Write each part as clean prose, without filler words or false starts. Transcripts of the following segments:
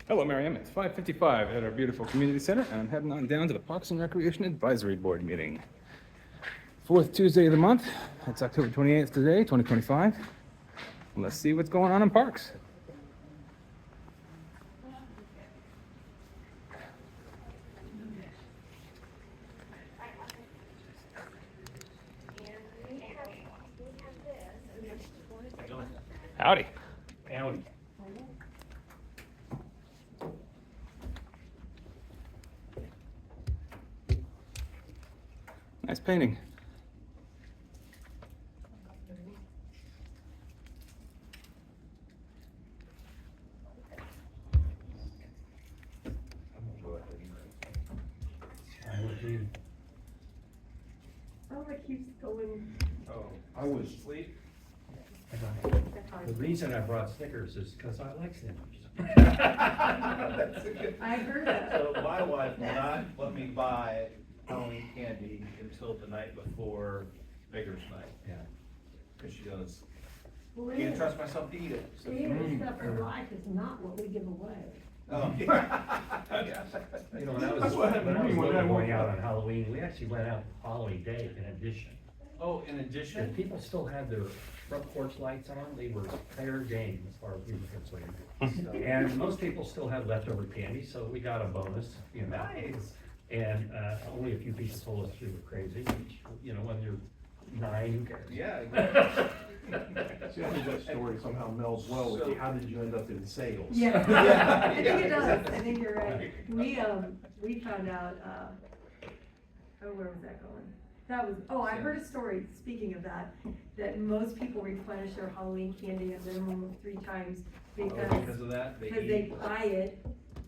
Hello, Merriam. It's 5:55 at our beautiful community center, and I'm heading on down to the Parks and Recreation Advisory Board meeting. Fourth Tuesday of the month. It's October 28th today, 2025. And let's see what's going on in parks. Howdy. Howdy. Nice painting. Oh, it keeps going. Oh, I was asleep. The reason I brought Snickers is because I like Snickers. That's a good. I heard that. So my wife will not let me buy Halloween candy until the night before Baker's night. Yeah. Cause she goes, Well, can't trust myself to eat it. So- Creative stuff in life is not what we give away. Oh. You know, when I was, That's what happened when I to was me when I little, going woke out up. on Halloween, we actually went out Halloween day in addition. Oh, in And addition, people still had their front porch lights on, they were fair game as far as we were concerned. And most people still had leftover candy, so we got a bonus, you know. nice. And, only a few people told us we were crazy, which, you know, when you're 9, who cares? Yeah. See, I think that story somehow melds well with you. How did you end up in sales? Yeah, Yeah. I think it does, I think you're right. We found out, oh, where was that going? That was, oh, I heard a story, speaking of that, that most people replenish their Halloween candy a minimum of 3 times Oh, because because of that, they they eat. buy it,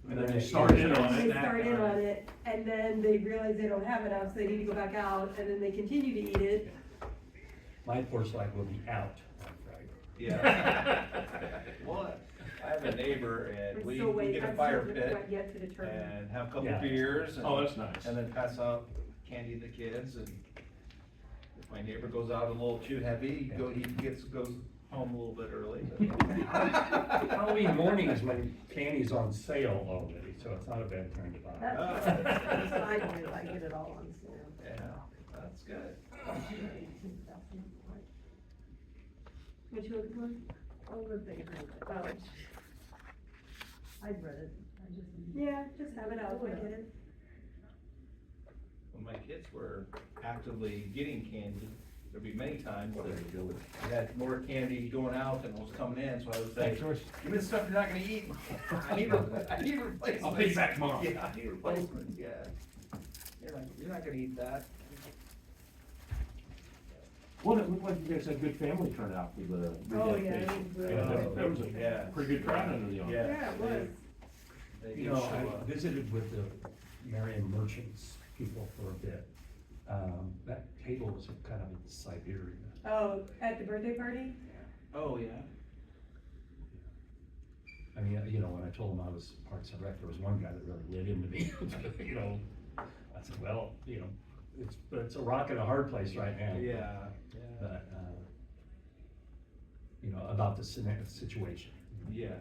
And then they start in on they it. start in on it, and then they realize they don't have enough, so they need to go back out, and then they continue to eat it. My porch light will be out on Friday. Yeah. Well, I have a neighbor and I'm we still waiting, get a I'm fire still pit yet to determine. and have a couple Yeah. beers and. Oh, that's nice. And then pass out candy to the kids, and if my neighbor goes out a little too heavy, he goes home a little bit early. but- Halloween morning is when candy's on sale already, so it's not a bad time to buy. That's what I do, I get it all on sale. Yeah, that's good. What you looking for? Oh, the thing, oh, I've read it, I just. Yeah, just have it out, I get it. When my kids were actively getting candy, there'd be many times that we had more candy going out than was coming in, so I would say, Thanks, George. give me the stuff you're not gonna eat. I need replacements. I'll pay you back tomorrow. Yeah, I need replacements, yeah. You're not gonna eat that. Well, it looked like you guys had good family turnout for the. Oh, yeah, it rededication. was, Yeah, that was Yeah. a pretty good crowd under the awning. Yeah, it was. They You did know, show I up. visited with the Merriam merchants people for a bit. That table was kind of in Siberia. Oh, at the birthday party? Oh, yeah. I mean, you know, when I told them I was Parks and Rec, there was one guy that really lit into me, you know. I said, well, you know, it's a rock and a hard place right now. Yeah, But, you know, about the situation. yes.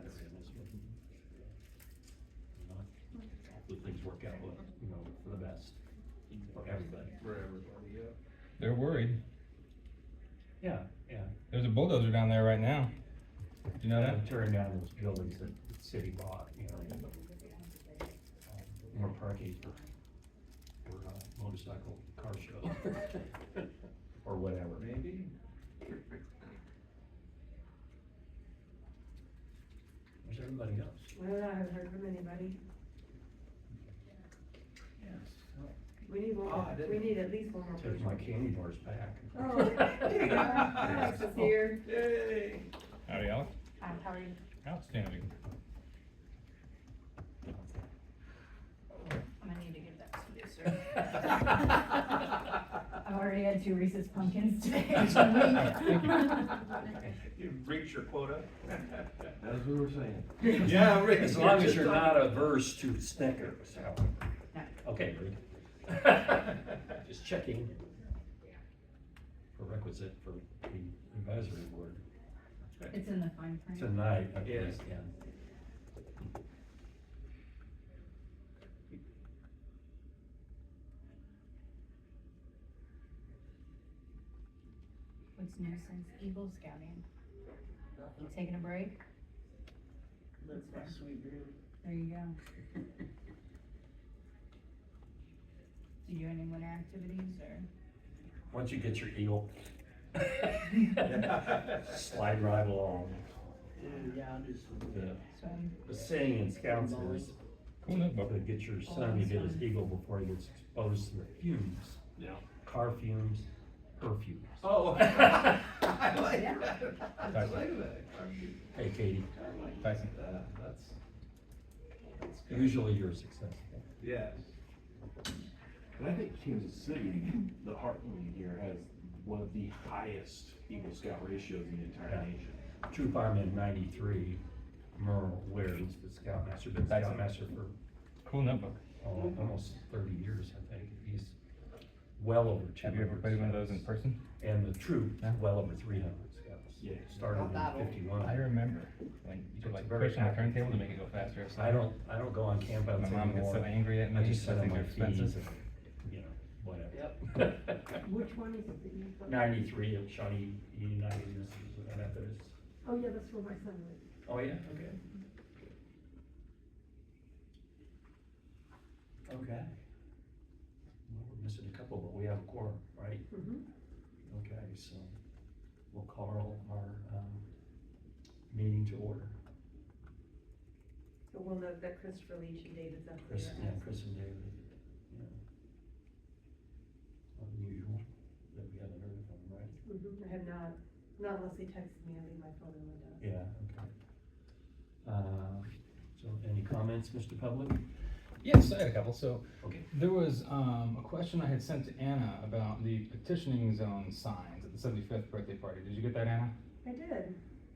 Hopefully things work out, you know, for the best, for everybody. For everybody, yeah. They're worried. Yeah, yeah. There's a bulldozer down there right now. Do you know that? Tearing down those buildings that the city bought, you know. More parking for motorcycle car show. Or whatever. Maybe. Where's everybody else? I don't know, I haven't heard from anybody. Yes. We need Oh, I more, didn't- we need at least one more Take my person. candy bars back. Oh, there you go. Alex is here. Yay. Howdy, Alex. How are you? Outstanding. I'm gonna need to give that to you, sir. I've already had 2 Reese's pumpkins today. You reached your quota. That's what we were saying. Yeah, Rick. As long as you're not averse to Snickers. No. Okay, Rick. Just checking. Prerequisite for the advisory board. It's in the fine print. Tonight, okay, Yes. yeah. What's new since Eagle Scouting? You taking a break? That's my sweet dream. There you go. Do you do any winter activities or? Once you get your eagle, slide right along. Yeah, I'll do some. The saying in scouts is, Cool notebook. to get your son to get his eagle before he gets exposed to the fumes. Yeah. Car fumes, perfumes. Oh. I like Yeah. that. I like that. Hey Katie, Tyson. That's good. usually you're successful. Yes. And I think Kansas City, the Heartland here, has one of the highest Eagle Scout ratios in the entire Yeah. nation. Troop Fireman 93, Merle Ware, he's the scoutmaster, been Tyson. scoutmaster for Cool notebook. almost 30 years, I think. He's well over 200. Have you ever played one of those in person? And the troop, Yeah. well over 300 scouts. Yeah. Started in 51. I remember when you could like push on the turntable to make it go faster. So I don't go on camp outs My mom gets anymore. so angry at me. I just I sit on think my they're expensive. fees and, you know, whatever. Yep. Which one is it that you? 93 at Shawnee United Methodist. Oh, yeah, that's where my son lives. Oh, yeah, okay. Okay. Well, we're missing a couple, but we have a quorum, right? Mm-hmm. Okay, so we'll call our, meeting to order. So we'll note that Christopher Leach and David Chris, Zucker. yeah, Chris and David, yeah. Unusual that we haven't heard from them, right? Mm-hmm. I have not unless they texted me, I leave my phone on my desk. Yeah, okay. So any comments, Mr. Public? Yes, I had a couple. So Okay. there was a question I had sent to Anna about the petitioning zone signs at the 75th birthday party. Did you get that, Anna? I did.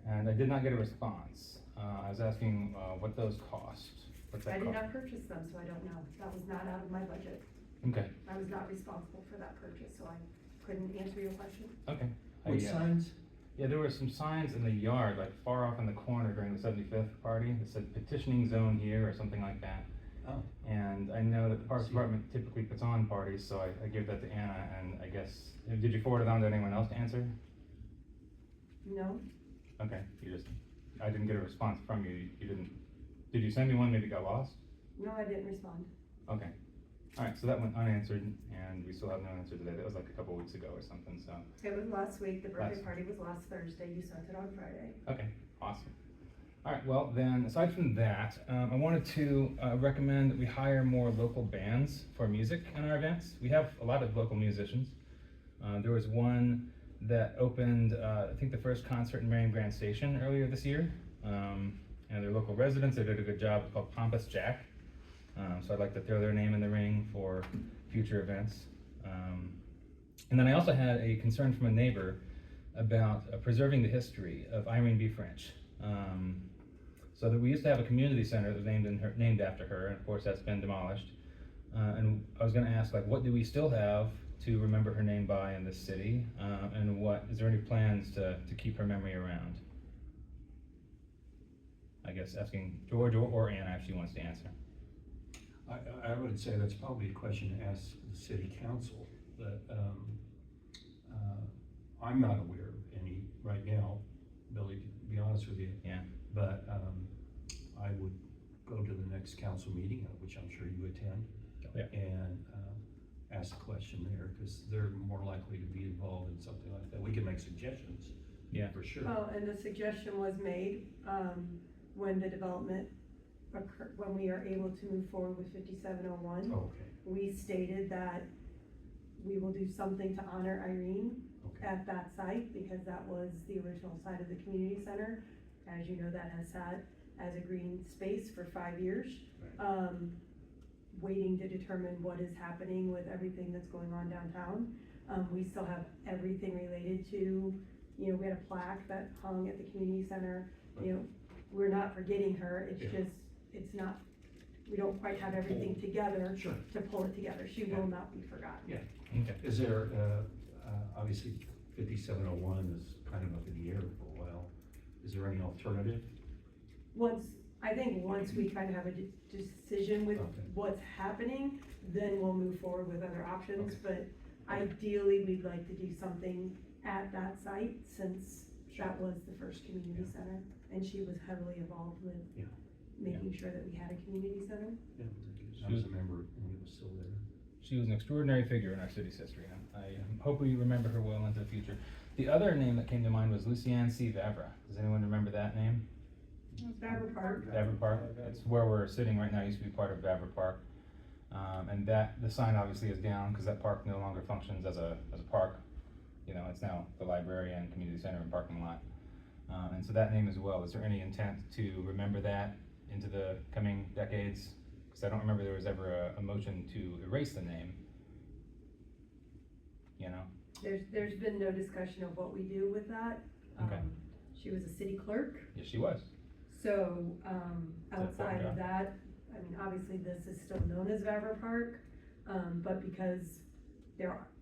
And I did not get a response. I was asking what those cost. What's that I did cost? not purchase them, so I don't know. That was not out of my budget. Okay. I was not responsible for that purchase, so I couldn't answer your question. Okay. Which signs? Yeah, there were some signs in the yard, like far off in the corner during the 75th party that said petitioning zone here or something like that. Oh. And I know that the Parks Department typically puts on parties, so I gave that to Anna, and I guess, did you forward it on to anyone else to answer? No? Okay, I didn't get a response from you, did you send me one, maybe it got lost? No, I didn't respond. Okay, alright, so that went unanswered, and we still have no answer today, that was like a couple weeks ago or something, so, It was last week. The birthday Last- party was last Thursday. You sent it on Friday. okay, awesome. Alright, well then, aside from that, I wanted to recommend that we hire more local bands for music in our events. We have a lot of local musicians. There was one that opened, I think the first concert in Merriam Grand Station earlier this year. And they're local residents, they did a good job, it's called Pompous Jack. So I'd like to throw their name in the ring for future events. And then I also had a concern from a neighbor about preserving the history of Irene B. French. So that we used to have a community center that was named after her, and of course that's been demolished. And I was gonna ask, like, what do we still have to remember her name by in this city? And is there any plans to keep her memory around? I guess asking George or Anna if she wants to answer. I would say that's probably a question to ask the city council, that, I'm not aware of any right now, Billy, to be honest with you. Yeah. But, I would go to the next council meeting, which I'm sure you attend. Yeah. And, ask the question there, because they're more likely to be involved in something like that. We can make suggestions. Yeah. For sure. Oh, and the suggestion was made, when the development when we are able to move forward with 5701. Okay, We stated that we will do something to honor Irene okay. at that site, because that was the original site of the community center. As you know, that has sat as a green space for 5 years. Right. Waiting to determine what is happening with everything that's going on downtown. We still have everything related to, we had a plaque that hung at the community center. We're not forgetting her, it's Yeah. just, it's not, we don't quite have everything together Sure. to pull it together. She will not be forgotten. Yeah. Okay. Is there, obviously 5701 is kind of up in the air for a while. Is there any alternative? I think once we kind of have a decision with Okay. what's happening, then we'll move forward with other options, Okay. but ideally, we'd like to do something at that site since that was the first community Yeah. center. And she was heavily involved with Yeah. making sure that we had a community center. Yeah, I was a member when it was still there. She was an extraordinary figure in our city's history, and I hope we remember her well into the future. The other name that came to mind was Lucienne C. Vavra. Does anyone remember that name? Vavra Park. Vavra Park. It's where we're sitting right now. It used to be part of Vavra Park. And that, the sign obviously is down because that park no longer functions as a park. You know, it's now the library and community center and parking lot. And so that name as well. Is there any intent to remember that into the coming decades? Because I don't remember there was ever a motion to erase the name. You know? There's been no discussion of what we do with that. Okay. She was a city clerk, Yes, she was. so, that outside fine, of that, I mean, obviously this is still known as Vavra Park, but because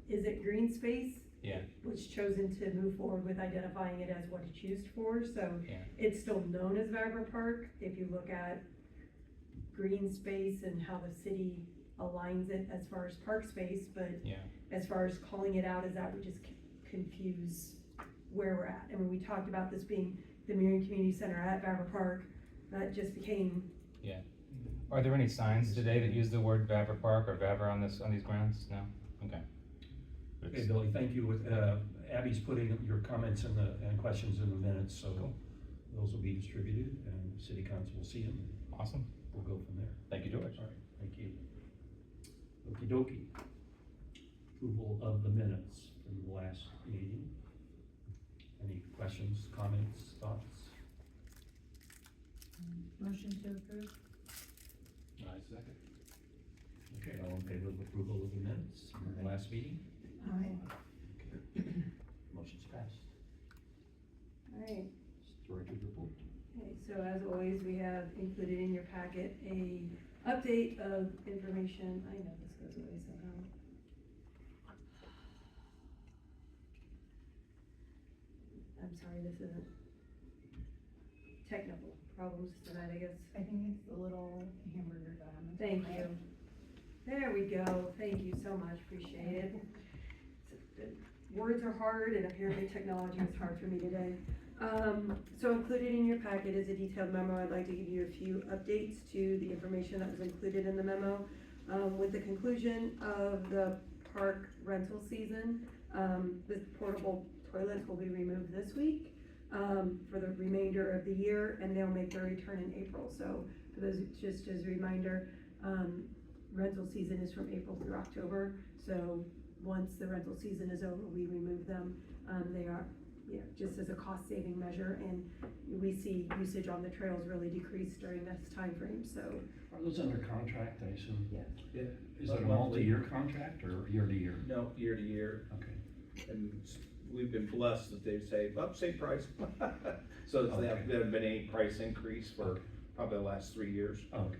isn't green space, Yeah. was chosen to move forward with identifying it as what it's used for, so Yeah. it's still known as Vavra Park. If you look at green space and how the city aligns it as far as park space, but Yeah. as far as calling it out as that, we just confuse where we're at. And when we talked about this being the Merriam Community Center at Vavra Park, that just became, Are there any signs today that use the word Vavra Park or Vavra on these grounds? No? Okay. Okay, Billy, thank you. Abby's putting your comments and questions in the minutes, so Cool. those will be distributed and city council will see them. Awesome. We'll go from there. Thank you, George. All right, thank you. Okey dokey. Approval of the minutes from the last meeting. Any questions, comments, thoughts? Motion to approve? I second. Okay, all in favor of approval of the minutes from the last meeting? Aye. Motion's passed. alright. Director's report. Okay, so as always, we have included in your packet a update of information. I know this goes away somehow. I'm sorry, this isn't technical problems tonight, I guess. I think it's the little hamburger guy on the. Thank top. you. There we go. Thank you so much. Appreciate it. Words are hard and apparently technology is hard for me today. So included in your packet is a detailed memo. I'd like to give you a few updates to the information that was included in the memo. With the conclusion of the park rental season, the portable toilets will be removed this week for the remainder of the year, and they'll make their return in April. So for those, just as a reminder, rental season is from April through October. So once the rental season is over, we remove them. They are, just as a cost saving measure, and we see usage on the trails really decrease during this time frame. So Are those under contract, I assume? Yeah. Yeah. Is it a multi-year contract or year to year? No, year to year, Okay. and we've been blessed that they say, same price. So there haven't been any price increase for probably the last 3 years. Okay.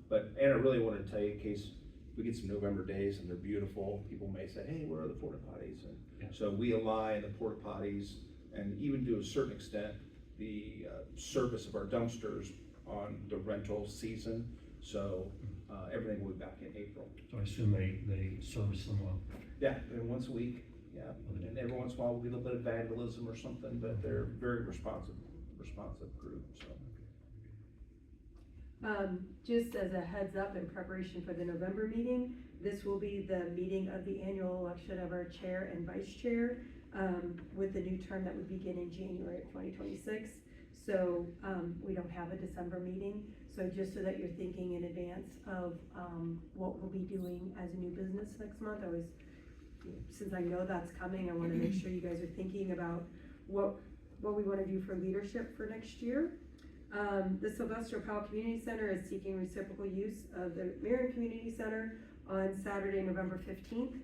But, and I really wanted to tell you, in case we get some November days and they're beautiful, people may say, hey, where are the porta potties? And Yeah. so we align the porta potties and even to a certain extent, the service of our dumpsters on the rental season. So everything will be back in April. So I assume they service them well? Yeah, and once a week, yeah, and every once in a while we'll get a little bit of vandalism or something, but they're very responsive group, so. Just as a heads up in preparation for the November meeting, this will be the meeting of the annual election of our chair and vice chair, with the new term that would begin in January of 2026. So we don't have a December meeting, so just so that you're thinking in advance of what we'll be doing as a new business next month. Since I know that's coming, I wanna make sure you guys are thinking about what we wanna do for leadership for next year. The Sylvester Powell Community Center is seeking reciprocal use of the Merriam Community Center on Saturday, November 15th.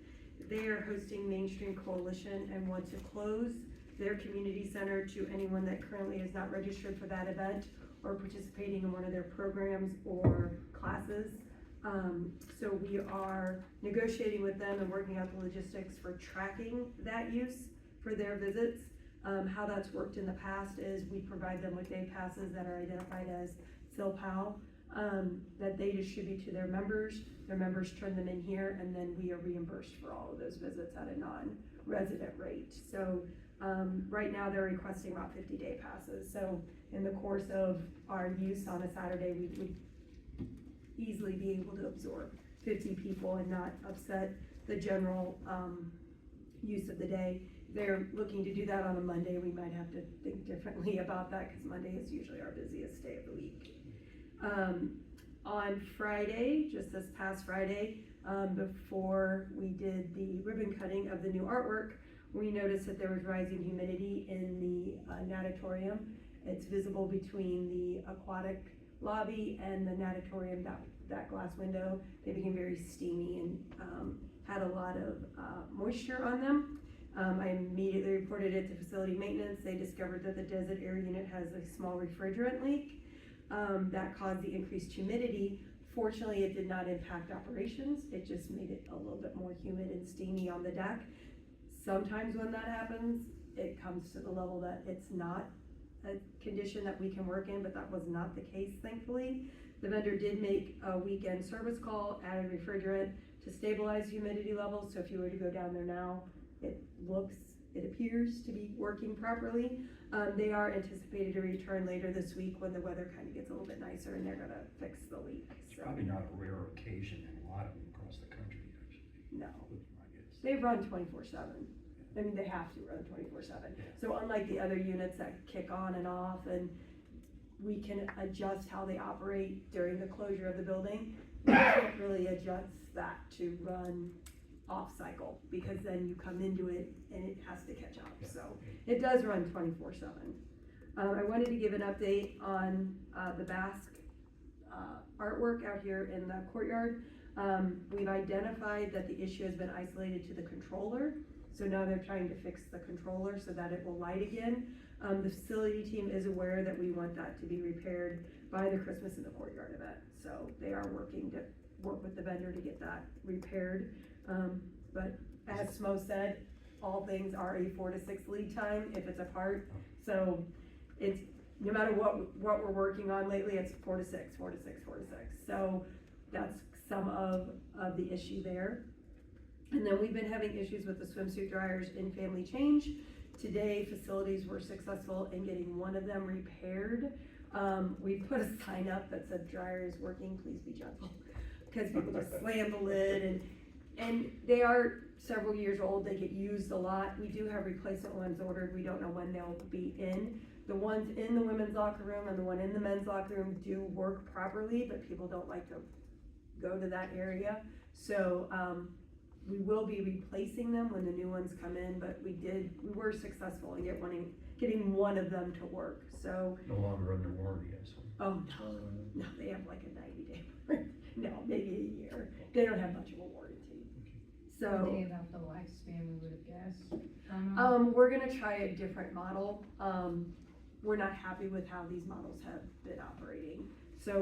They are hosting Mainstream Coalition and want to close their community center to anyone that currently is not registered for that event or participating in one of their programs or classes. So we are negotiating with them and working out the logistics for tracking that use for their visits. How that's worked in the past is we provide them with day passes that are identified as SilPal, that they distribute to their members turn them in here, and then we are reimbursed for all of those visits at a resident rate. So, right now they're requesting about 50-day passes. So in the course of our use on a Saturday, we would easily be able to absorb 50 people and not upset the general, use of the day. They're looking to do that on a Monday. We might have to think differently about that because Monday is usually our busiest day of the week. On Friday, just this past Friday, before we did the ribbon cutting of the new artwork, we noticed that there was rising humidity in the natatorium. It's visible between the aquatic lobby and the natatorium, that glass window. They became very steamy and had a lot of moisture on them. I immediately reported it to facility maintenance. They discovered that the desert air unit has a small refrigerant leak that caused the increased humidity. Fortunately, it did not impact operations. It just made it a little bit more humid and steamy on the deck. Sometimes when that happens, it comes to the level that it's not a condition that we can work in, but that was not the case, thankfully. The vendor did make a weekend service call, added refrigerant to stabilize humidity levels. So if you were to go down there now, it appears to be working properly. They are anticipated to return later this week when the weather kind of gets a little bit nicer and they're gonna fix the leak. It's probably not a rare occasion in a lot of them across the country, actually. No. I guess. They run 24/7. I mean, they have to run 24/7. So unlike the other units that kick on and off and we can adjust how they operate during the closure of the building, we can't really adjust that to run off cycle because then you come into it and it has to catch up. So it does run 24/7. I wanted to give an update on the Basque artwork out here in the courtyard. We've identified that the issue has been isolated to the controller. So now they're trying to fix the controller so that it will light again. The facility team is aware that we want that to be repaired by the Christmas in the Courtyard event. So they are working to work with the vendor to get that repaired. But as Smo said, all things are a 4 to 6 lead time if it's a part. So it's, no matter what we're working on lately, it's 4 to 6, 4 to 6, 4 to 6. So that's some of the issue there. And then we've been having issues with the swimsuit dryers in family change. Today, facilities were successful in getting one of them repaired. We put a sign up that said dryer is working, please be gentle. Because people just slam the lid and they are several years old, they get used a lot. We do have replacement ones ordered, we don't know when they'll be in. The ones in the women's locker room and the one in the men's locker room do work properly, but people don't like to go to that area. So, we will be replacing them when the new ones come in, but we were successful in getting one of them to work, so. No longer under warranty, I assume. Oh, no, they have like a 90-day, no, maybe a year. They don't have much of a warranty. So. They about the lifespan, we would have guessed. We're gonna try a different model. We're not happy with how these models have been operating. So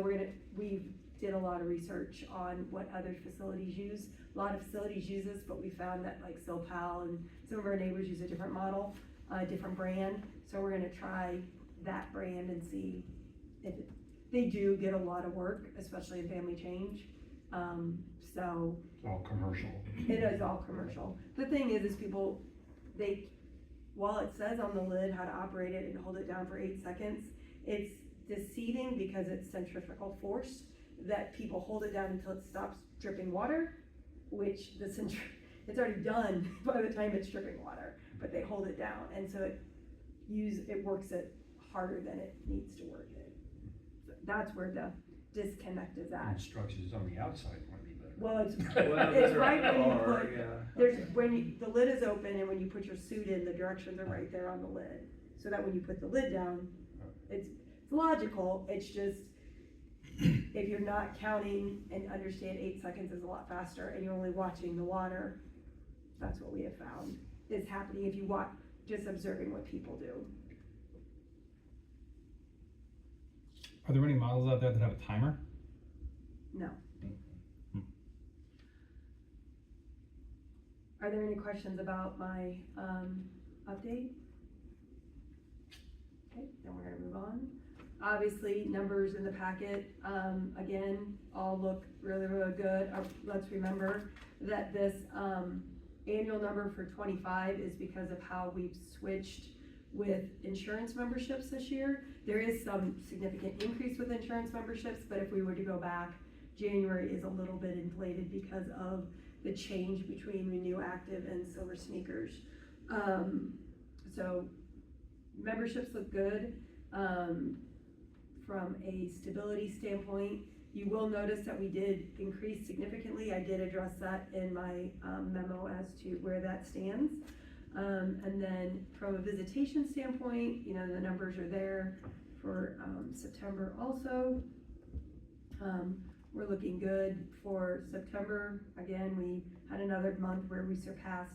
we did a lot of research on what other facilities use. A lot of facilities use this, but we found that like SoPal and some of our neighbors use a different model, a different brand. So we're gonna try that brand and see if they do get a lot of work, especially in family change. So. It's all commercial. It is all commercial. The thing is people, while it says on the lid how to operate it and hold it down for 8 seconds, it's deceiving because it's centrifugal force that people hold it down until it stops dripping water, which it's already done by the time it's dripping water, but they hold it down. And so it works it harder than it needs to work it. So that's where the disconnect is at. Instructions on the outside might be better. Well, it's Well, right when you or, put, yeah. the lid is open and when you put your suit in, the directions are right there on the lid. So that when you put the lid down, it's logical, it's just, if you're not counting and understand 8 seconds is a lot faster and you're only watching the water, that's what we have found is happening if you watch, just observing what people do. Are there any models out there that have a timer? No. Are there any questions about my update? Okay, then we're gonna move on. Obviously, numbers in the packet, again, all look really, really good. Let's remember that this annual number for 25 is because of how we've switched with insurance memberships this year. There is some significant increase with insurance memberships, but if we were to go back, January is a little bit inflated because of the change between Renew Active and Silver Sneakers. So memberships look good. From a stability standpoint, you will notice that we did increase significantly. I did address that in my memo as to where that stands. And then from a visitation standpoint, you know, the numbers are there for September also. We're looking good for September. Again, we had another month where we surpassed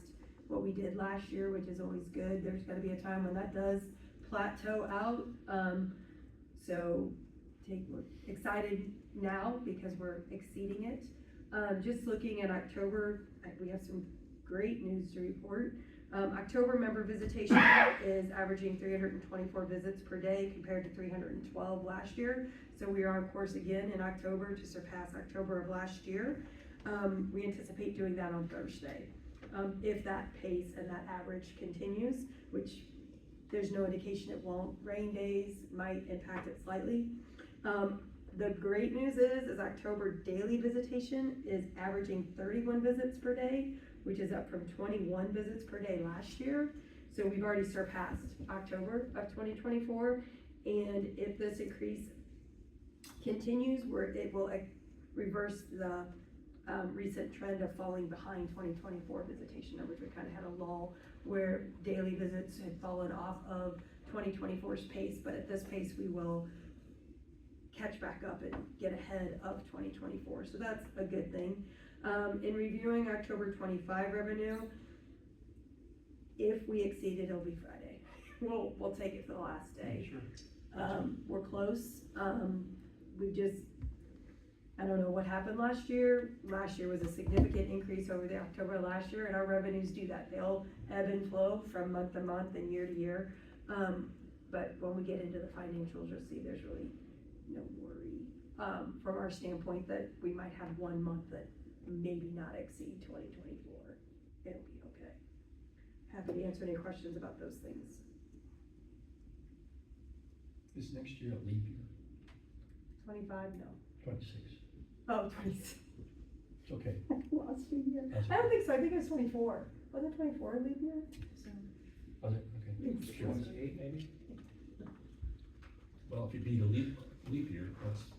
what we did last year, which is always good. There's gonna be a time when that does plateau out. So we're excited now because we're exceeding it. Just looking at October, we have some great news to report. October member visitation is averaging 324 visits per day compared to 312 last year. So we are on course again in October to surpass October of last year. We anticipate doing that on Thursday. If that pace and that average continues, which there's no indication it won't. Rain days might impact it slightly. The great news is October daily visitation is averaging 31 visits per day, which is up from 21 visits per day last year. So we've already surpassed October of 2024. And if this increase continues, it will reverse the recent trend of falling behind 2024 visitation numbers. We kind of had a lull where daily visits had fallen off of 2024's pace, but at this pace we will catch back up and get ahead of 2024. So that's a good thing. In reviewing October 25 revenue, if we exceed it, it'll be Friday. We'll take it for the last day. Sure. We're close. I don't know what happened last year. Last year was a significant increase over the October last year, and our revenues do that. They'll ebb and flow from month to month and year to year. But when we get into the financials, you'll see there's really no worry from our standpoint that we might have one month that maybe not exceed 2024. It'll be okay. Happy to answer any questions about those things. Is next year a leap year? 25, no. 26. Oh, 26. It's okay. Lost me here. That's I don't think so. I think it was 24. Wasn't 24 a leap year? Was it? Okay. Sure. 28 maybe? Well, if you beat a leap year,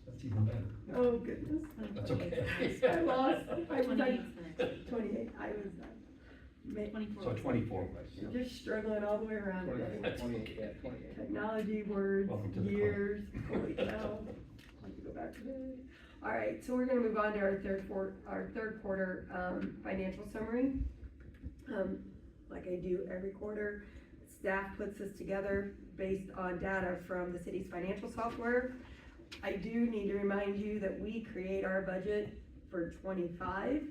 that's even better. Oh, goodness. That's okay. I lost. I was 28 like, is the next 28. I was 24. So 24. just struggling all the way around today. 28, yeah, 28. Technology, words, Welcome to the years. Holy cow. I have to go back to that. All right, so we're gonna move on to our third quarter financial summary. Like I do every quarter, staff puts this together based on data from the city's financial software. I do need to remind you that we create our budget for 25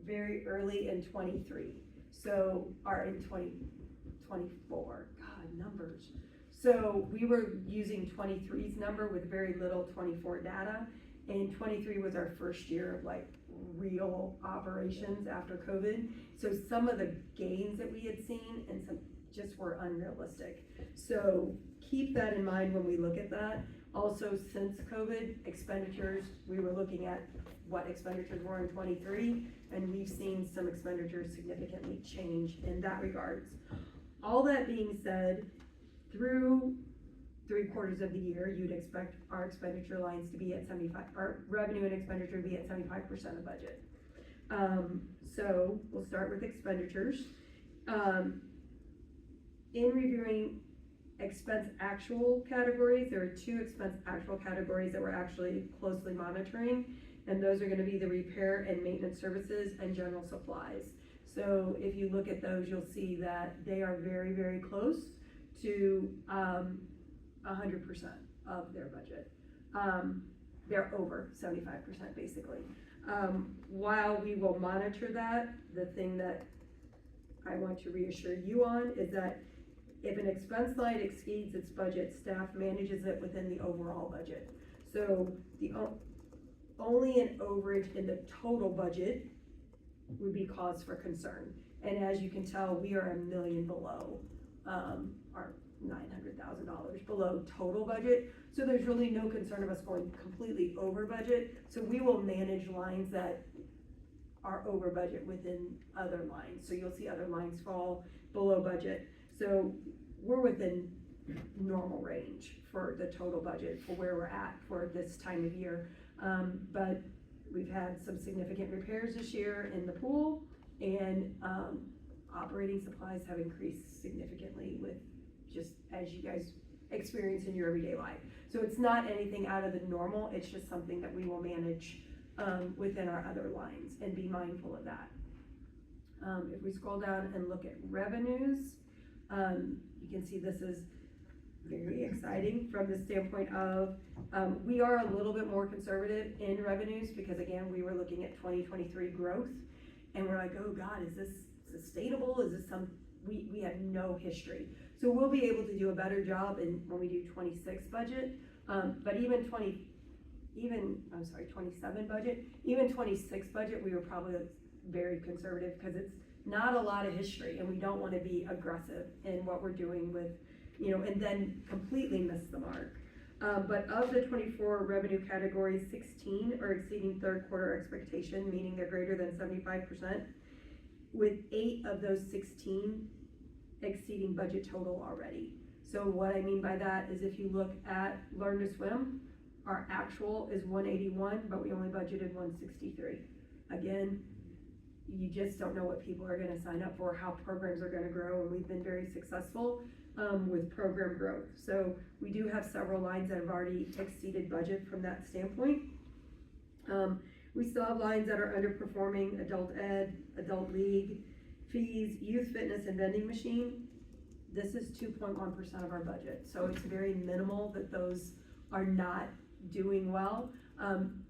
very early in 23. So, in 2024, God, numbers. So we were using 23's number with very little 24 data, and 23 was our first year of like real operations after COVID. So some of the gains that we had seen and some just were unrealistic. So keep that in mind when we look at that. Also, since COVID, expenditures, we were looking at what expenditures were in 23, and we've seen some expenditures significantly change in that regards. All that being said, through 3/4 of the year, you'd expect our expenditure lines to be at 75, our revenue and expenditure to be at 75% of budget. So we'll start with expenditures. In reviewing expense actual categories, there are 2 expense actual categories that we're actually closely monitoring, and those are going to be the repair and maintenance services and general supplies. So if you look at those, you'll see that they are very, very close to 100% of their budget. They're over 75% basically. While we will monitor that, the thing that I want to reassure you on is that if an expense line exceeds its budget, staff manages it within the overall budget. So the only an overage in the total budget would be cause for concern. And as you can tell, we are $1 million below, our $900,000 below total budget. So there's really no concern of us going completely over budget. So we will manage lines that are over budget within other lines. So you'll see other lines fall below budget. So we're within normal range for the total budget for where we're at for this time of year. But we've had some significant repairs this year in the pool, and operating supplies have increased significantly with just as you guys experience in your everyday life. So it's not anything out of the normal, it's just something that we will manage within our other lines and be mindful of that. If we scroll down and look at revenues, you can see this is very exciting from the standpoint of, we are a little bit more conservative in revenues because again, we were looking at 2023 growth and we're like, oh God, is this sustainable? Is this we have no history. So we'll be able to do a better job when we do 26 budget, but even 27 budget, even 26 budget, we were probably very conservative because it's not a lot of history and we don't want to be aggressive in what we're doing with, and then completely miss the mark. But of the 24 revenue categories, 16 are exceeding third quarter expectation, meaning they're greater than 75%, with 8 of those 16 exceeding budget total already. So what I mean by that is if you look at Learn to Swim, our actual is 181, but we only budgeted 163. Again, you just don't know what people are gonna sign up for, how programs are gonna grow, and we've been very successful with program growth. So we do have several lines that have already exceeded budget from that standpoint. We still have lines that are underperforming: adult ed, adult league, fees, youth fitness, and vending machine. This is 2.1% of our budget. So it's very minimal that those are not doing well.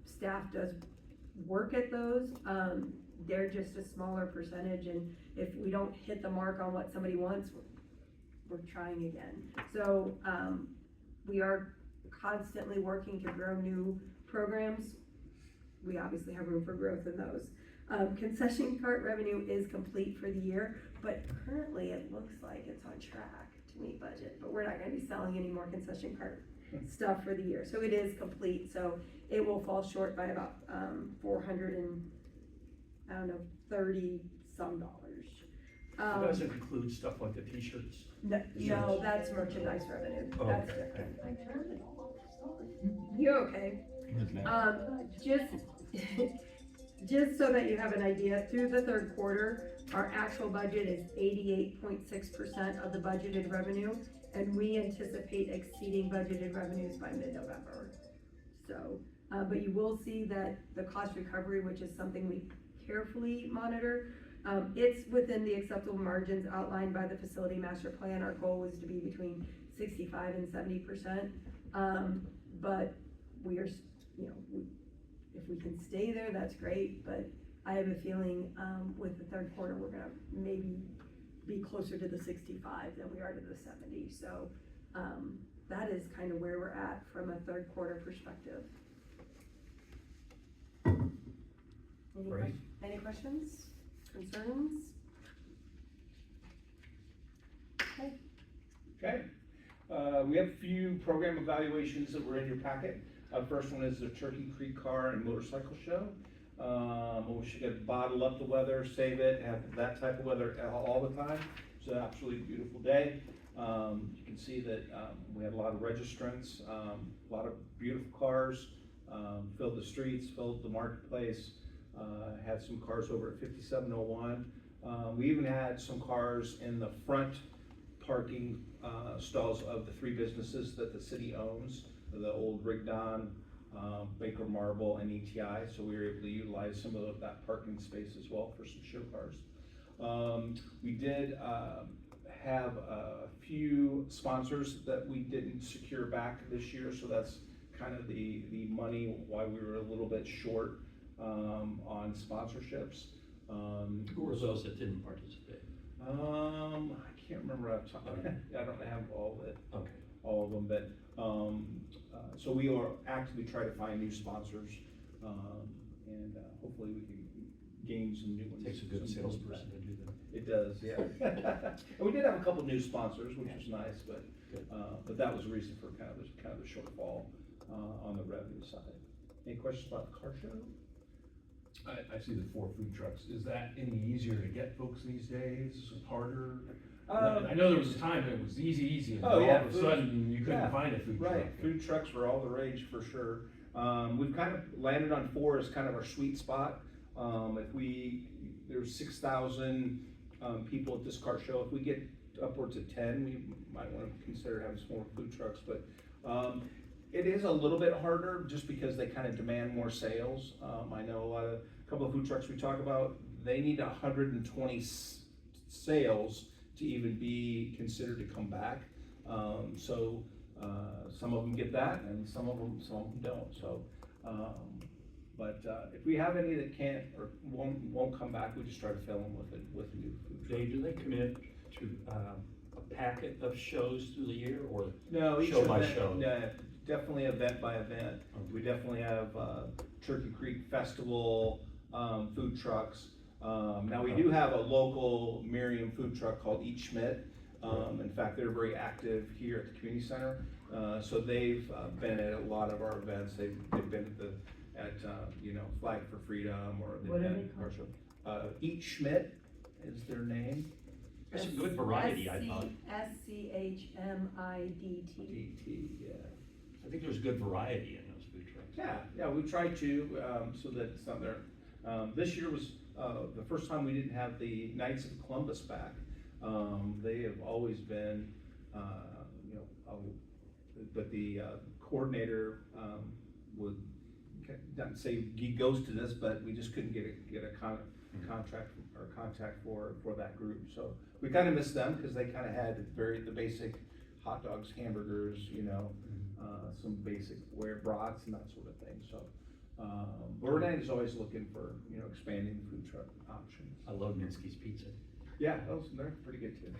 Staff does work at those. They're just a smaller percentage, and if we don't hit the mark on what somebody wants, we're trying again. So we are constantly working to grow new programs. We obviously have room for growth in those. Concession cart revenue is complete for the year, but currently it looks like it's on track to meet budget, but we're not gonna be selling any more concession cart stuff for the year. So it is complete, so it will fall short by about 30 some dollars. It doesn't include stuff like the t-shirts. No, that's merchandise revenue. Oh, That's okay. different. You're okay. Just so that you have an idea, through the third quarter, our actual budget is 88.6% of the budgeted revenue, and we anticipate exceeding budgeted revenues by mid-November. So, but you will see that the cost recovery, which is something we carefully monitor, it's within the acceptable margins outlined by the facility master plan. Our goal was to be between 65 and 70%, but we are, if we can stay there, that's great, but I have a feeling with the third quarter, we're gonna maybe be closer to the 65 than we are to the 70. So that is kind of where we're at from a third quarter perspective. Great. Any questions, concerns? Okay. Okay, we have a few program evaluations that were in your packet. First one is the Turkey Creek Car and Motorcycle Show. We should get bottle up the weather, save it, have that type of weather all the time. It's an absolutely beautiful day. You can see that we had a lot of registrants, a lot of beautiful cars, filled the streets, filled the marketplace, had some cars over at 5701. We even had some cars in the front parking stalls of the 3 businesses that the city owns, the old Rigdon, Baker Marble, and ETI, so we were able to utilize some of that parking space as well for some show cars. We did have a few sponsors that we didn't secure back this year, so that's kind of the money why we were a little bit short on sponsorships. Who were those that didn't participate? I can't remember off the top of my head. I don't have all of them, but so we are actively trying to find new sponsors, and hopefully we can gain some new ones. Takes a good some salesperson to do that. It does, yeah. And we did have a couple new sponsors, which was nice, but that was the reason for kind of the shortfall, on the revenue side. Any questions about the car show? I see the 4 food trucks. Is that any easier to get folks these days, harder? Um, I know there was a time it was easy, and Oh, then yeah, all of a food- sudden you couldn't yeah, find a food truck. Right, food trucks were all the rage for sure. We've kind of landed on 4 as kind of our sweet spot. There's 6,000 people at this car show. If we get upwards of 10, we might want to consider having some more food trucks. But it is a little bit harder just because they kind of demand more sales. I know a couple of food trucks we talk about, they need 120 sales to even be considered to come back. So some of them get that, and some of them don't. So, but if we have any that can't or won't come back, we just try to fill them with a new food truck. Dave, do they commit to a packet of shows through the year, or No, each show by event, show? yeah, definitely event by event. We definitely have Turkey Creek Festival food trucks. Now we do have a local Merriam food truck called Eat Schmidt. In fact, they're very active here at the community center. So they've been at a lot of our events. They've been at Flag for Freedom, or they've What are been they at called? our show. Eat Schmidt is their name. There's some good variety, I thought. SCHMIDT. DT, yeah. I think there's good variety in those food trucks. Yeah, we try to, so that it's not there. This year was the first time we didn't have the Knights of Columbus back. They have always been, but the coordinator would not say he goes to this, but we just couldn't get a contract or contact for that group. So we kind of missed them because they kind of had the basic hot dogs, hamburgers, some basic brats and that sort of thing. So Bernard is always looking for expanding the food truck options. I love Minsky's Pizza. Yeah, they're pretty good too.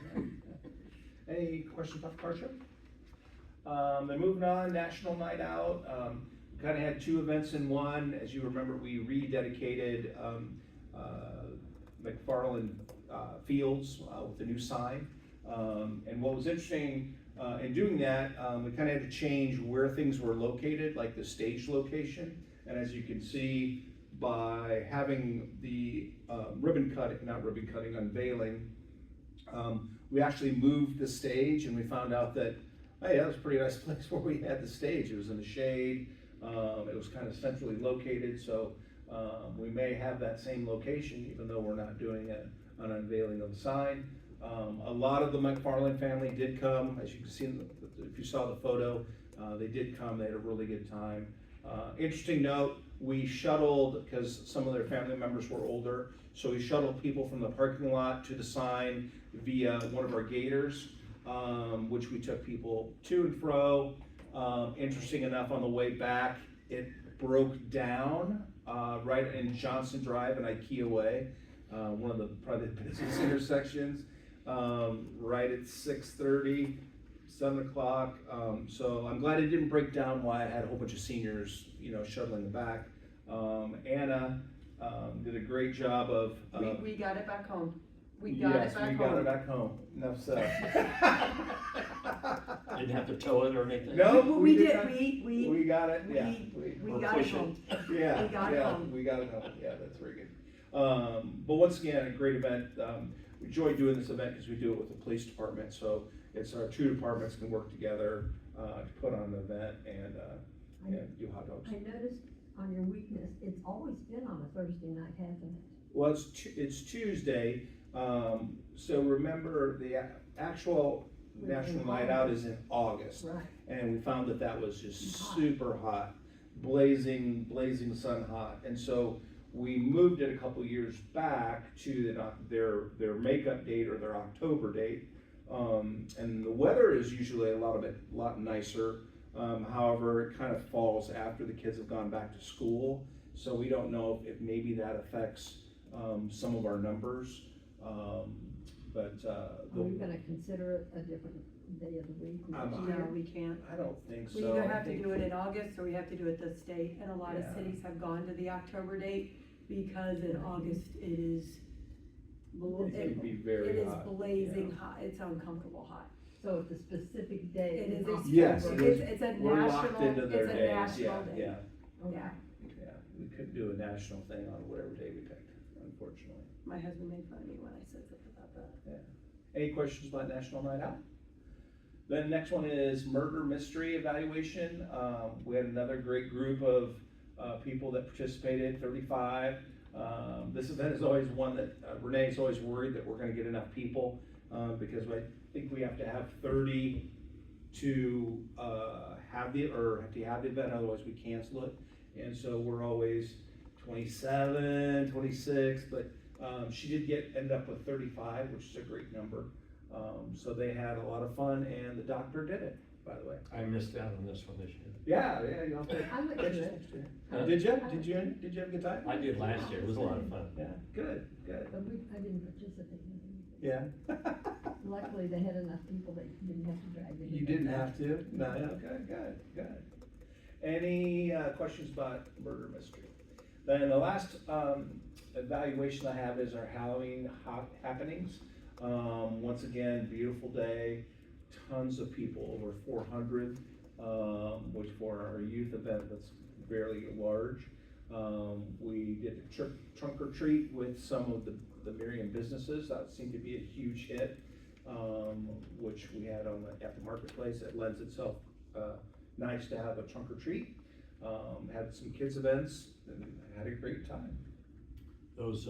Yeah. Any questions about the car show? Then moving on, National Night Out. Kind of had 2 events in one. As you remember, we rededicated McFarland Fields with a new sign. And what was interesting in doing that, we kind of had to change where things were located, like the stage location. And as you can see, by having the unveiling, we actually moved the stage, and we found out that, hey, that was a pretty nice place where we had the stage. It was in the shade. It was kind of centrally located, so we may have that same location, even though we're not doing an unveiling of the sign. A lot of the McFarland family did come, as you can see, if you saw the photo, they did come. They had a really good time. Interesting note, we shuttled, because some of their family members were older, so we shuttled people from the parking lot to the sign via one of our gators, which we took people to and fro. Interesting enough, on the way back, it broke down right in Johnson Drive and IKEA Way, one of the probably the busiest intersections, right at 6:30, 7 o'clock. So I'm glad it didn't break down while I had a whole bunch of seniors, shuttling the back. Anna did a great job of. We got it back home. We got it back home. Yes, we got it back home. Enough said. Didn't have to tow it or anything? No, We did did, not. We got it, yeah. we Or got it push it. home. Yeah, We got it yeah, home. we got it home. Yeah, that's very good. But once again, a great event. We enjoy doing this event because we do it with the police department. So it's our 2 departments can work together to put on an event and do hot dogs. I noticed on your weakness, it's always been on a Thursday night, hasn't it? Well, it's Tuesday. So remember, the actual National Night Out is in August. Right. And we found that was just Hot. super hot, blazing sun hot. And so we moved it a couple years back to their makeup date or their October date. And the weather is usually a lot nicer. However, it kind of falls after the kids have gone back to school. So we don't know if maybe that affects some of our numbers. Are we gonna consider it a different day of the week next No, year? we can't. I don't think so. We either I have to think- do it in August or we have to do it the state, and a lot of Yeah. cities have gone to the October date because in August it is. It's gonna be very It is hot, blazing yeah. hot, it's uncomfortable hot. So it's a specific day. It is in a October. Yes, It's, it is. it's a We're locked national, into their it's a days, national yeah, day. yeah, Okay. Yeah, yeah. We couldn't do a national thing on whatever day we picked, unfortunately. my husband made fun of me when I said something about that. Yeah. Any questions about National Night Out? Then next one is murder mystery evaluation. We had another great group of people that participated, 35. This event is always one that Renee's always worried that we're gonna get enough people because I think we have to have 30 to have the event, otherwise we cancel it. And so we're always 27, 26, but she did end up with 35, which is a great number. So they had a lot of fun, and the doctor did it, by the way. I missed out on this one this year. Yeah, you know. I went to it. Huh? Did you? Did you have a good time? I did last year, it was a lot of fun. Yeah, good. But I didn't participate in it. Yeah. Luckily, they had enough people that you didn't have to drag it. You didn't have to? No, yeah, good. Any questions about murder mystery? Then the last evaluation I have is our Halloween happenings. Once again, beautiful day, tons of people, over 400, which for our youth event, that's fairly large. We did a trunk or treat with some of the Merriam businesses. That seemed to be a huge hit, which we had at the marketplace. It lends itself nice to have a trunk or treat. Had some kids events and had a great time. Those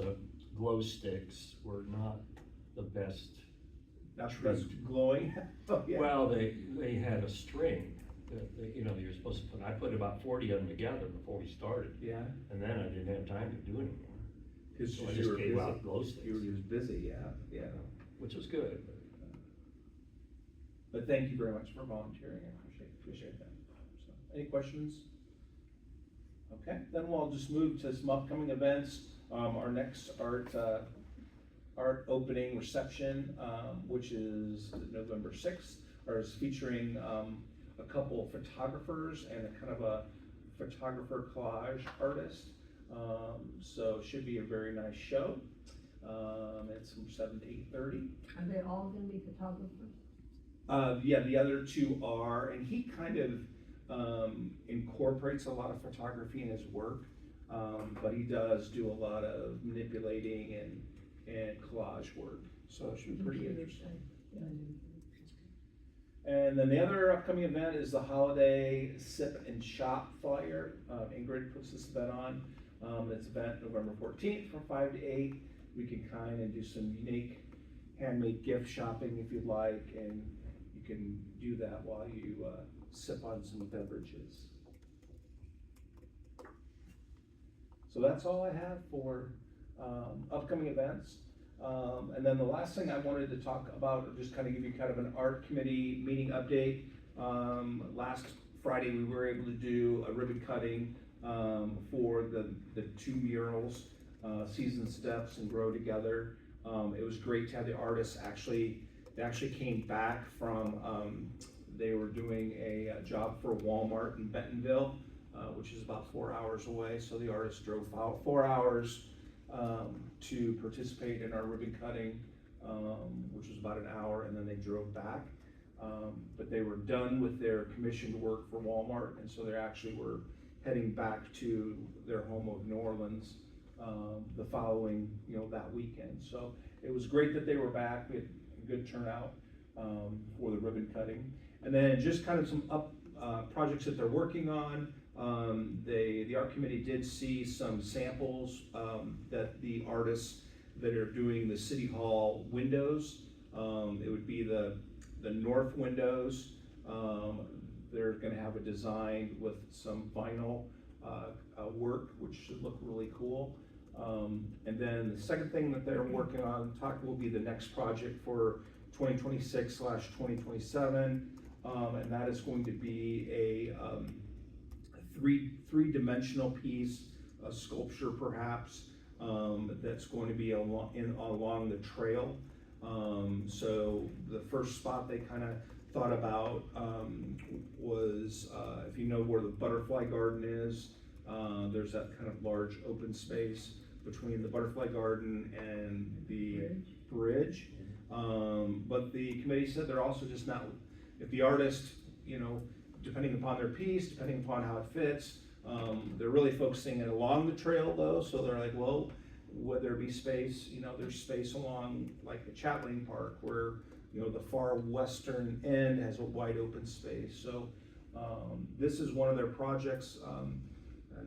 glow sticks were not the best. Not the best glowing. Oh, yeah. Well, they had a string that, you know, you're supposed to put, I put about 40 of them together before we started. Yeah. And then I didn't have time to do anymore. Because So I you just were gave busy. out glow sticks. You were just busy, yeah. Which was good. But thank you very much for volunteering. I appreciate that. So, any questions? Okay, then we'll just move to some upcoming events. Our next art opening reception, which is November 6th, is featuring a couple of photographers and a kind of a photographer collage artist. So it should be a very nice show. It's from 7 to 8:30. Are they all gonna be photographers? Yeah, the other two are, and he kind of incorporates a lot of photography in his work, but he does do a lot of manipulating and collage work, so it should be pretty interesting. And then the other upcoming event is the Holiday Sip and Shop Flyer. Ingrid puts this event on. It's event November 14th from 5 to 8. We can kind of do some unique handmade gift shopping if you'd like, and you can do that while you sip on some beverages. So that's all I have for upcoming events. And then the last thing I wanted to talk about, or just kind of give you kind of an art committee meeting update. Last Friday, we were able to do a ribbon cutting for the two murals, Season Steps and Grow Together. It was great to have the artists they actually came back from, they were doing a job for Walmart in Bentonville, which is about 4 hours away. So the artists drove 4 hours to participate in our ribbon cutting, which was about an hour, and then they drove back. But they were done with their commissioned work for Walmart, and so they actually were heading back to their home of New Orleans the following, that weekend. So it was great that they were back. We had a good turnout for the ribbon cutting. And then just kind of some projects that they're working on. The art committee did see some samples that the artists that are doing the City Hall windows. It would be the north windows. They're going to have a design with some vinyl work, which should look really cool. And then the second thing that they're working on will be the next project for 2026/2027, and that is going to be a three-dimensional piece, a sculpture perhaps, that's going to be along the trail. So the first spot they kind of thought about was, if you know where the butterfly garden is, there's that kind of large open space. between the Butterfly Garden and the bridge. But the committee said they're also just not, if the artist, you know, depending upon their piece, depending upon how it fits, they're really focusing it along the trail though, so they're like, well, would there be space, you know, there's space along like the Chatelaine Park where, you know, the far western end has a wide open space. So this is one of their projects,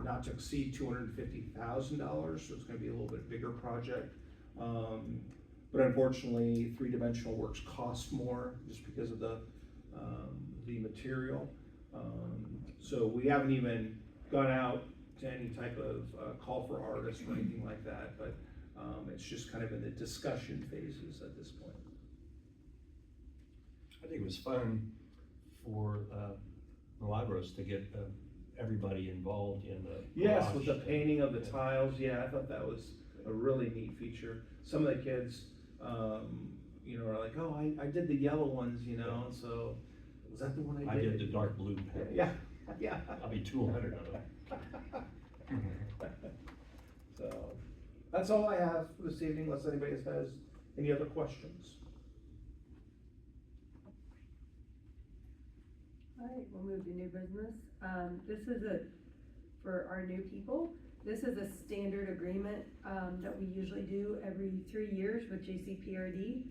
not to exceed $250,000, so it's gonna be a little bit bigger project. But unfortunately, three-dimensional works cost more just because of the material. So we haven't even gone out to any type of call for artists or anything like that, but it's just kind of in the discussion phases at this point. I think it was fun for Milagros to get everybody involved in the Yes, collage. with the painting of the tiles, yeah, I thought that was a really neat feature. Some of the kids, you know, are like, oh, I did the yellow ones, you know, and so, was that the one I I did? did the dark blue pen. Yeah, yeah. I'll be 200 of them. So, that's all I have for this evening, unless anybody has any other questions. All right, we'll move to new business. This is for our new people, this is a standard agreement, that we usually do every 3 years with JCPRD.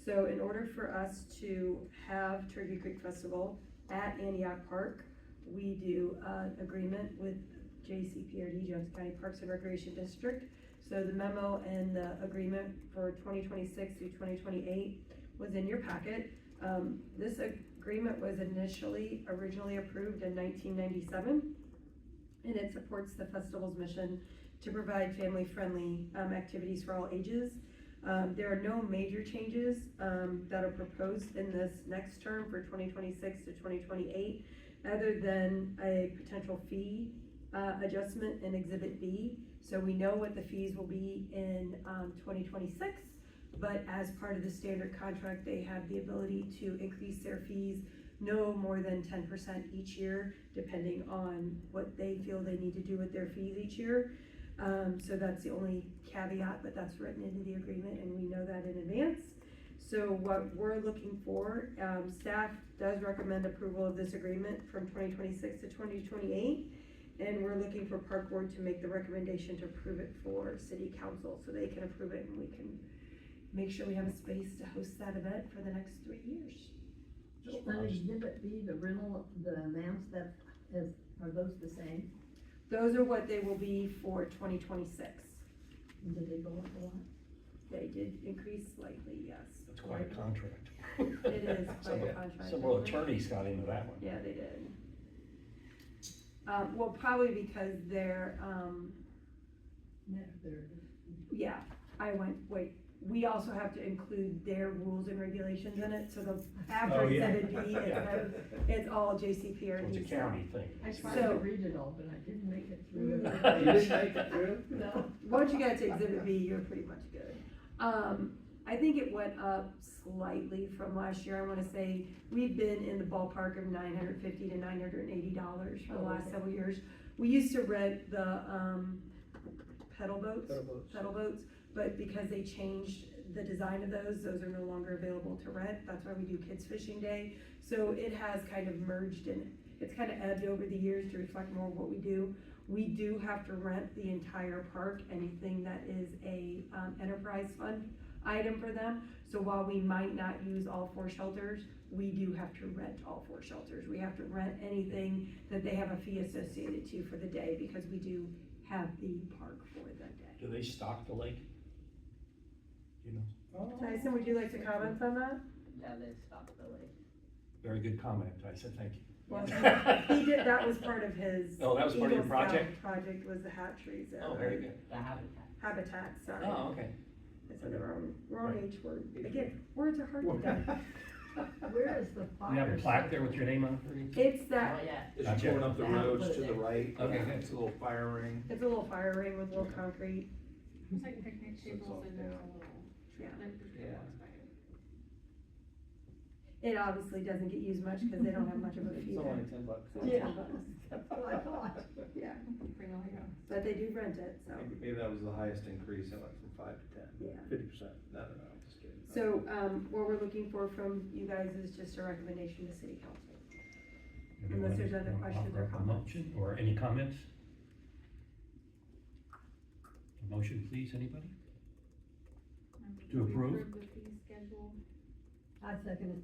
So in order for us to have Turkey Creek Festival at Antioch Park, we do an agreement with JCPRD, Johnson County Parks and Recreation District. So the memo and the agreement for 2026 through 2028 was in your packet. This agreement was originally approved in 1997, and it supports the festival's mission to provide family-friendly activities for all ages. There are no major changes that are proposed in this next term for 2026 to 2028, other than a potential fee adjustment in Exhibit B. So we know what the fees will be in 2026, but as part of the standard contract, they have the ability to increase their fees no more than 10% each year, depending on what they feel they need to do with their fees each year. So that's the only caveat, but that's written into the agreement and we know that in advance. So what we're looking for, staff does recommend approval of this agreement from 2026 to 2028. And we're looking for Park Board to make the recommendation to approve it for City Council, so they can approve it and we can make sure we have a space to host that event for the next 3 years. On Exhibit B, the rental, the amounts are those the same? Those are what they will be for 2026. And did they go up a lot? They did increase slightly, yes. That's quite a contract. It is quite a contract. Several attorneys got into that one. Yeah, they did. Well, probably because they're, yeah, we also have to include their rules and regulations in it, so after Oh, yeah. Exhibit B, it's all JCPRD. It's a county thing. I tried So- to read it all, but I didn't make it through. You didn't make it through? No, once you get to Exhibit B, you're pretty much good. I think it went up slightly from last year. I wanna say we've been in the ballpark of $950 to $980 for the last several years. We used to rent the, pedal boats, but because they changed the design of those are no longer available to rent. That's why we do Kids Fishing Day. So it has kind of merged and it's kind of ebbed over the years to reflect more of what we do. We do have to rent the entire park, anything that is a enterprise fund item for them. So while we might not use all 4 shelters, we do have to rent all 4 shelters. We have to rent anything that they have a fee associated to for the day because we do have the park for that day. Do they stock the lake? You know, Tyson, would you like to comment on that? Yeah, they stopped the lake. very good comment. I said thank you. Well, he did, that was part of his. Oh, that was part of your Eagle Scout project? Project was the hatcheries. Oh, very good. The habitat. Habitat, sorry. Oh, okay. I said the wrong Right. H word. Again, words are hard to do. Where is the fire? You have a plaque there with your name on it? It's Oh, that, yeah. As you're going up the They haven't roads put it to the there. right, Okay, good. it's a little fire ring. it's a little fire ring with a little concrete. It's like picnic tables and there's a little, Yeah. like there's Yeah. ones by it. It obviously doesn't get used much because they don't have much of a fee It's there. only $10. So it's Yeah. $10. That's what I thought, yeah. Bring all your own. But they do rent it, so. Maybe that was the highest increase, it went from 5 to 10. Yeah. 50%, no, I'm just kidding. So, what we're looking for from you guys is just a recommendation to city council. Unless there's other Everyone questions or offer up a comments. motion Or any comments? A motion, please, anybody? To approve? The fee schedule. I second it.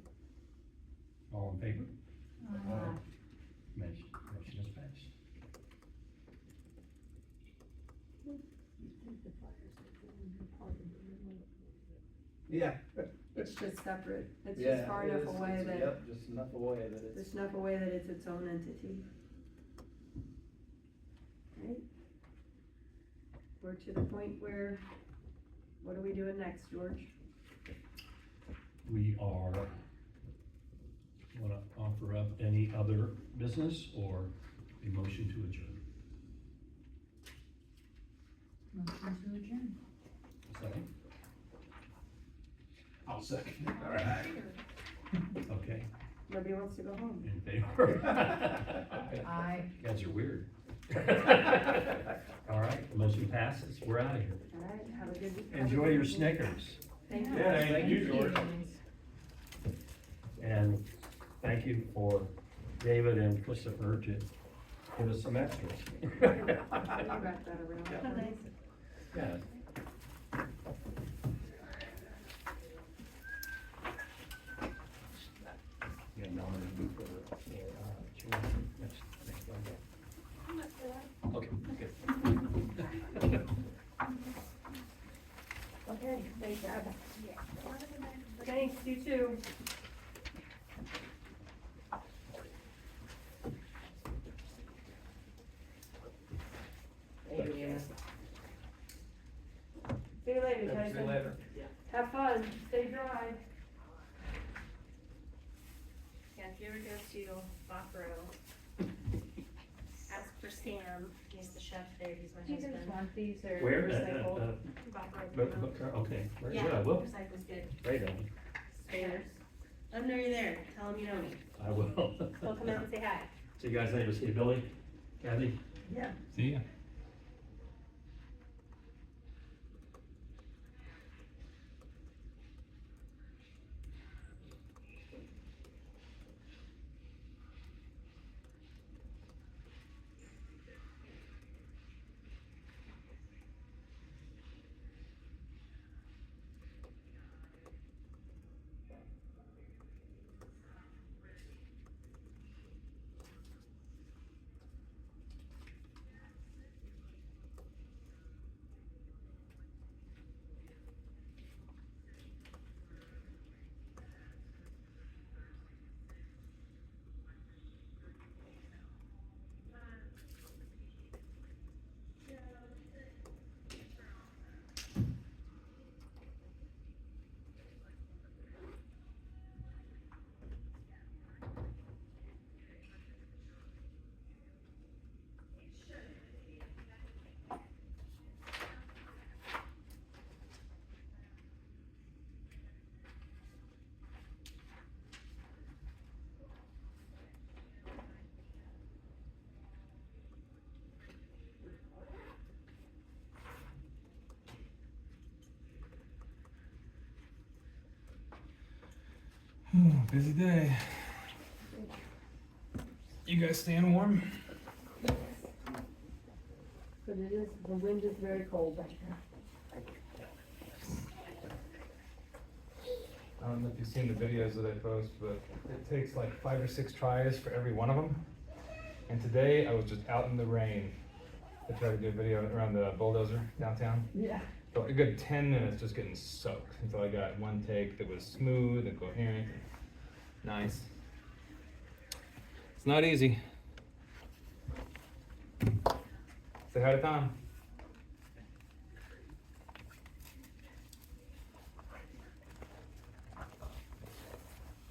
All in favor? Aye. Motion is passed. You think the fire station would be part of it? Yeah. It's just separate, it's Yeah, just far it enough is. away It's- that, Yep, just enough away that it's. there's enough away that it's its own entity. Right? We're to the point where, what are we doing next, George? We are, wanna offer up any other business or a motion to adjourn? Motion to adjourn. Second? I'll second it. All right. Okay, Nobody wants to go home. in favor? Aye. You guys are weird. All right, motion passes, we're out of here. All right, have a good. Enjoy your Snickers. Thank you. Yeah, thank you, George. And thank you for David and Christopher to give us some extras. Wrap that around. Nice. Yeah. Yeah, nominated for, chair next Monday. Okay, okay. Okay, thanks, Dad. Thanks, you too. Thank you. See you later, Tyson. See you later. Have fun, stay dry. Yeah, if you ever go to Bach ask for Sam, he's the chef there, he's my Do you guys husband. want these or Where? recycled? Bach Okay, very Yeah, good, I will. recycle's good. Right on. Spares. Let him know you're there, tell him you know me. I will. He'll come out and say hi. See you guys later, see you, Billy, Kathy. Yeah. See ya. Busy day. You guys staying warm? But it is, the wind is very cold back there. I don't know if you've seen the videos that I post, but it takes like 5 or 6 tries for every one of them. And today I was just out in the rain to try to do a video around the bulldozer downtown. Yeah. So a good 10 minutes just getting soaked until I got one take that was smooth and coherent. Nice. It's not easy. Say hi to Tom.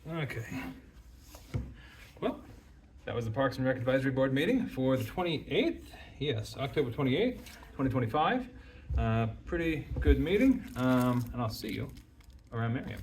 Okay. Well, that was the Parks and Rec Advisory Board meeting for the 28th. Yes, October 28th, 2025. Pretty good meeting, and I'll see you around Merriam.